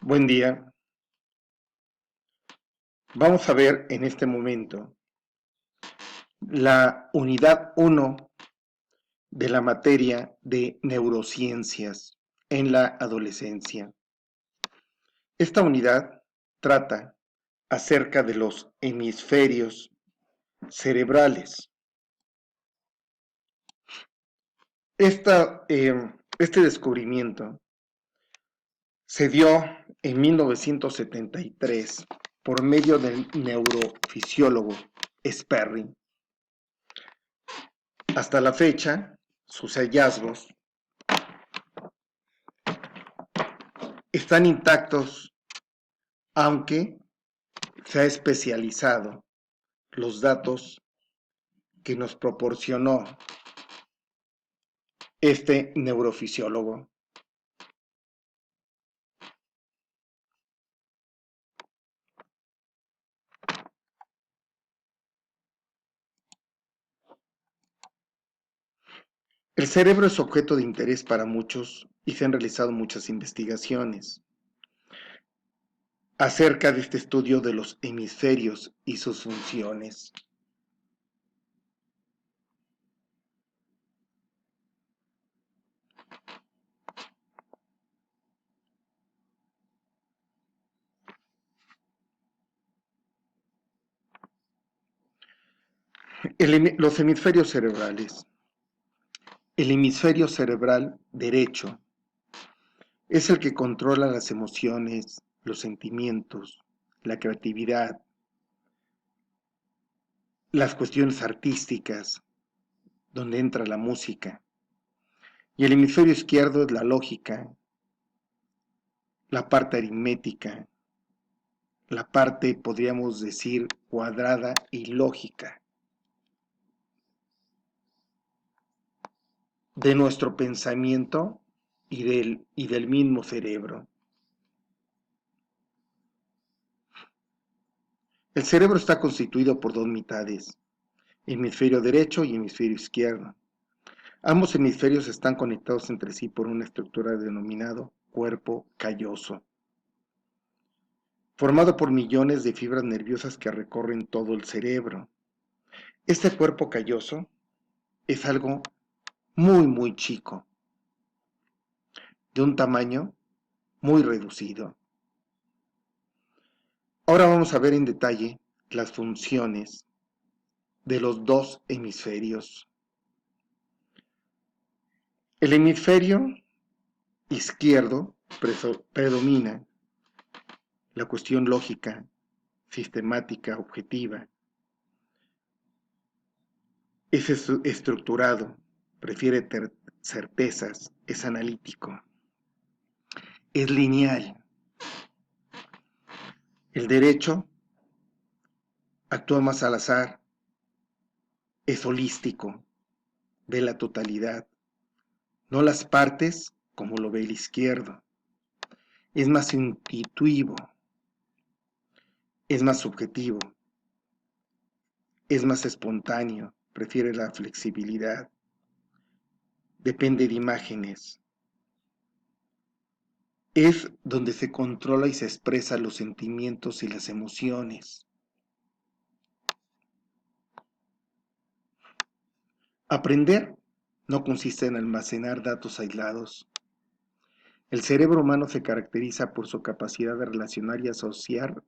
Buen día. Vamos a ver en este momento la unidad 1 de la materia de neurociencias en la adolescencia. Esta unidad trata acerca de los hemisferios cerebrales. Este descubrimiento se dio en 1973 por medio del neurofisiólogo Sperry. Hasta la fecha, sus hallazgos están intactos, aunque se ha especializado los datos que nos proporcionó este neurofisiólogo. El cerebro es objeto de interés para muchos y se han realizado muchas investigaciones acerca de este estudio de los hemisferios y sus funciones. Los hemisferios cerebrales. El hemisferio cerebral derecho es el que controla las emociones, los sentimientos, la creatividad, las cuestiones artísticas, donde entra la música. Y el hemisferio izquierdo es la lógica, la parte aritmética, la parte, podríamos decir, cuadrada y lógica de nuestro pensamiento y del mismo cerebro. El cerebro está constituido por dos mitades, hemisferio derecho y hemisferio izquierdo. Ambos hemisferios están conectados entre sí por una estructura denominada cuerpo calloso, formado por millones de fibras nerviosas que recorren todo el cerebro. Este cuerpo calloso es algo muy chico, de un tamaño muy reducido. Ahora vamos a ver en detalle las funciones de los dos hemisferios. El hemisferio izquierdo predomina la cuestión lógica, sistemática, objetiva. Es estructurado, prefiere certezas, es analítico, es lineal. El derecho actúa más al azar, es holístico, ve la totalidad, no las partes como lo ve el izquierdo. Es más intuitivo, es más subjetivo, es más espontáneo, prefiere la flexibilidad, depende de imágenes. Es donde se controla y se expresa los sentimientos y las emociones. Aprender no consiste en almacenar datos aislados. El cerebro humano se caracteriza por su capacidad de relacionar y asociar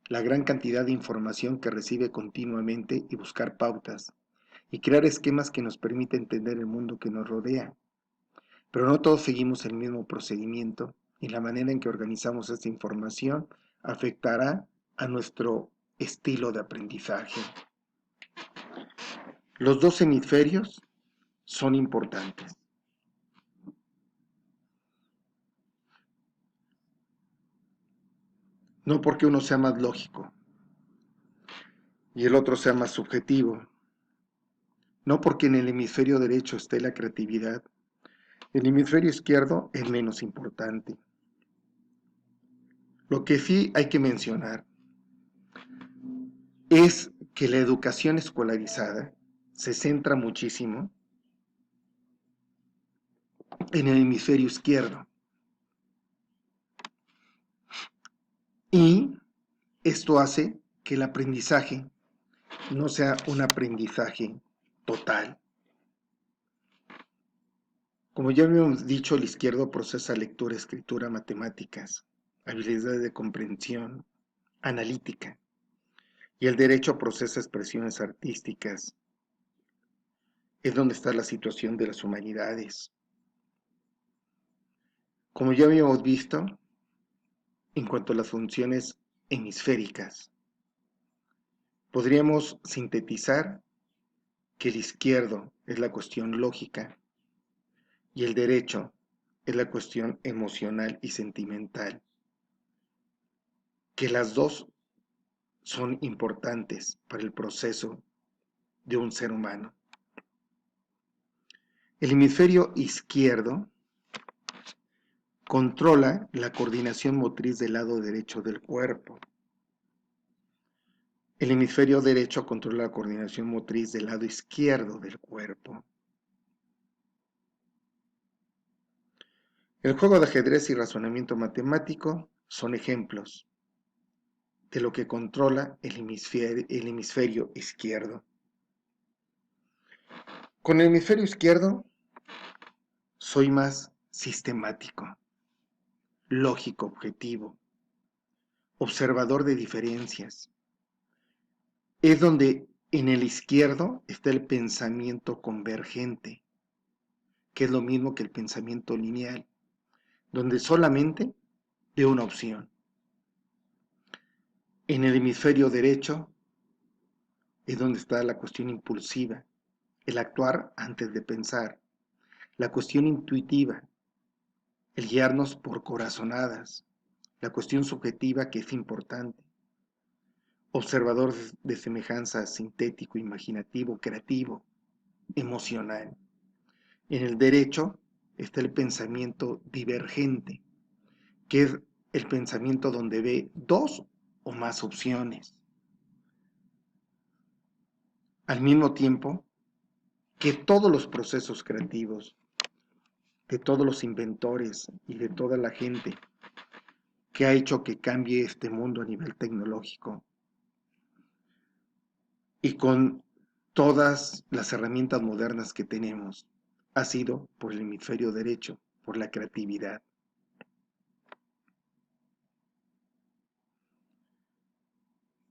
la gran cantidad de información que recibe continuamente y buscar pautas, y crear esquemas que nos permiten entender el mundo que nos rodea. Pero no todos seguimos el mismo procedimiento, y la manera en que organizamos esta información afectará a nuestro estilo de aprendizaje. Los dos hemisferios son importantes. No porque uno sea más lógico y el otro sea más subjetivo. No porque en el hemisferio derecho esté la creatividad, el hemisferio izquierdo es menos importante. Lo que sí hay que mencionar es que la educación escolarizada se centra muchísimo en el hemisferio izquierdo. Y esto hace que el aprendizaje no sea un aprendizaje total. Como ya habíamos dicho, el izquierdo procesa lectura, escritura, matemáticas, habilidades de comprensión, analítica, y el derecho procesa expresiones artísticas. Es donde está la situación de las humanidades. Como ya habíamos visto, en cuanto a las funciones hemisféricas, podríamos sintetizar que el izquierdo es la cuestión lógica y el derecho es la cuestión emocional y sentimental, que las dos son importantes para el proceso de un ser humano. El hemisferio izquierdo controla la coordinación motriz del lado derecho del cuerpo. El hemisferio derecho controla la coordinación motriz del lado izquierdo del cuerpo. El juego de ajedrez y razonamiento matemático son ejemplos de lo que controla el hemisferio izquierdo. Con el hemisferio izquierdo soy más sistemático, lógico, objetivo, observador de diferencias. Es donde en el izquierdo está el pensamiento convergente, que es lo mismo que el pensamiento lineal, donde solamente veo una opción. En el hemisferio derecho es donde está la cuestión impulsiva, el actuar antes de pensar, la cuestión intuitiva, el guiarnos por corazonadas, la cuestión subjetiva que es importante, observador de semejanza sintético, imaginativo, creativo, emocional. En el derecho está el pensamiento divergente, que es el pensamiento donde ve dos o más opciones. Al mismo tiempo que todos los procesos creativos, de todos los inventores y de toda la gente que ha hecho que cambie este mundo a nivel tecnológico, y con todas las herramientas modernas que tenemos, ha sido por el hemisferio derecho, por la creatividad.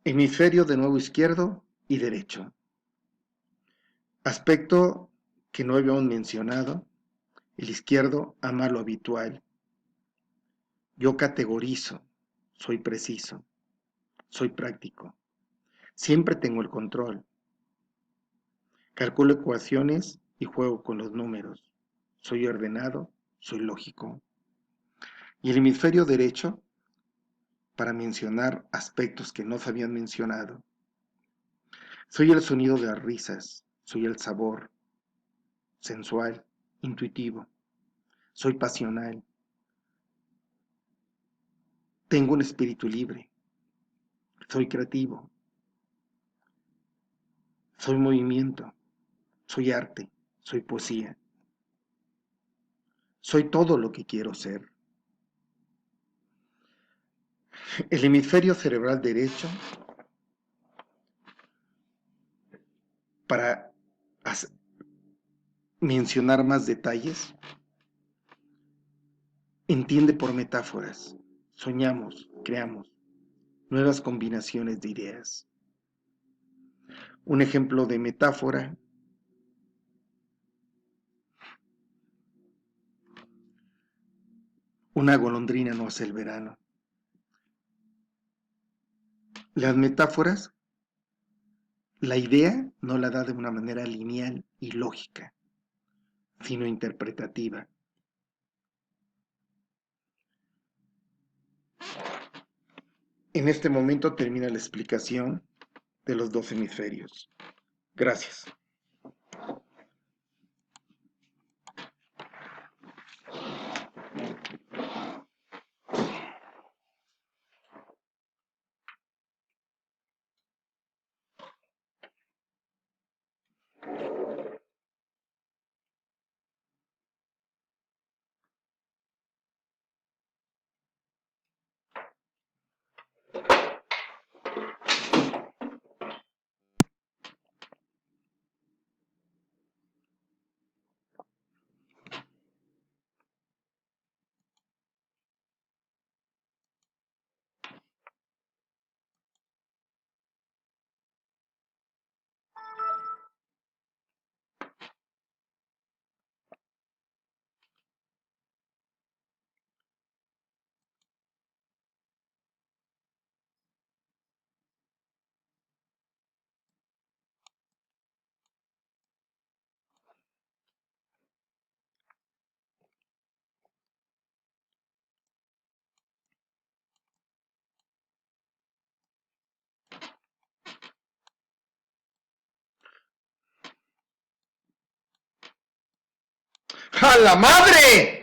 Hemisferio de nuevo izquierdo y derecho. Aspecto que no habíamos mencionado, el izquierdo ama lo habitual. Yo categorizo, soy preciso, soy práctico. Siempre tengo el control. Calculo ecuaciones y juego con los números. Soy ordenado, soy lógico. Y el hemisferio derecho, para mencionar aspectos que no se habían mencionado, soy el sonido de las risas, soy el sabor, sensual, intuitivo, soy pasional, tengo un espíritu libre, soy creativo, soy movimiento, soy arte, soy poesía, soy todo lo que quiero ser. El hemisferio cerebral derecho, para mencionar más detalles, entiende por metáforas, soñamos, creamos nuevas combinaciones de ideas. Un ejemplo de metáfora: una golondrina no hace el verano. Las metáforas, la idea no la da de una manera lineal y lógica, sino interpretativa. En este momento termina la explicación de los dos hemisferios. Gracias. ¡A la madre!